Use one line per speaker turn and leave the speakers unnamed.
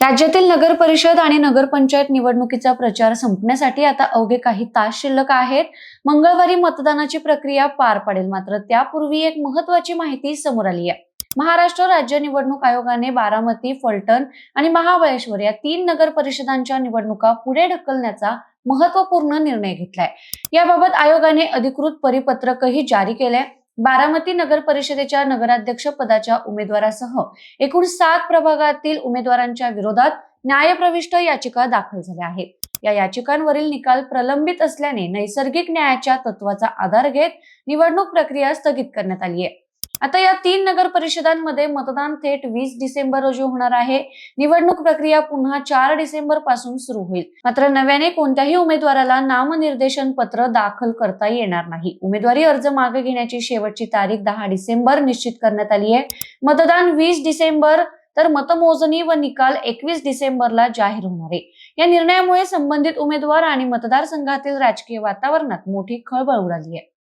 राज्यातील नगर परिषद आणि नगरपंचायत निवडणुकीचा प्रचार संपण्यासाठी आता अवघे काही तास शिल्लक आहेत. मंगळवारी मतदानाची प्रक्रिया पार पडेल, मात्र त्यापूर्वी एक महत्त्वाची माहिती समोर आली आहे. महाराष्ट्र राज्य निवडणूक आयोगाने बारामती, फलटण आणि महाबळेश्वर या 3 नगर परिषदांच्या निवडणुका पुढे ढकलण्याचा महत्त्वपूर्ण निर्णय घेतलाय. याबाबत आयोगाने अधिकृत परिपत्रकही जारी केले. बारामती नगर परिषदेच्या नगराध्यक्ष पदाच्या उमेदवारासह एकूण 7 प्रभागातील उमेदवारांच्या विरोधात न्यायप्रविष्ट याचिका दाखल झाल्या आहेत. या याचिकांवरील निकाल प्रलंबित असल्याने नैसर्गिक न्यायाच्या तत्वाचा आधार घेत निवडणूक प्रक्रिया स्थगित करण्यात आली आहे. आता या 3 नगर परिषदांमध्ये मतदान थेट 20 डिसेंबर रोजी होणार आहे. निवडणूक प्रक्रिया पुन्हा 4 डिसेंबर पासून सुरू होईल. मात्र नव्याने कोणत्याही उमेदवाराला नामनिर्देशन पत्र दाखल करता येणार नाही. उमेदवारी अर्ज मागे घेण्याची शेवटची तारीख 10 डिसेंबर निश्चित करण्यात आली आहे. मतदान 20 डिसेंबर तर मतमोजणी व निकाल 21 डिसेंबरला जाहीर होणार आहे. या निर्णयामुळे संबंधित उमेदवार आणि मतदारसंघातील राजकीय वातावरणात मोठी खळबळ उडाली आहे.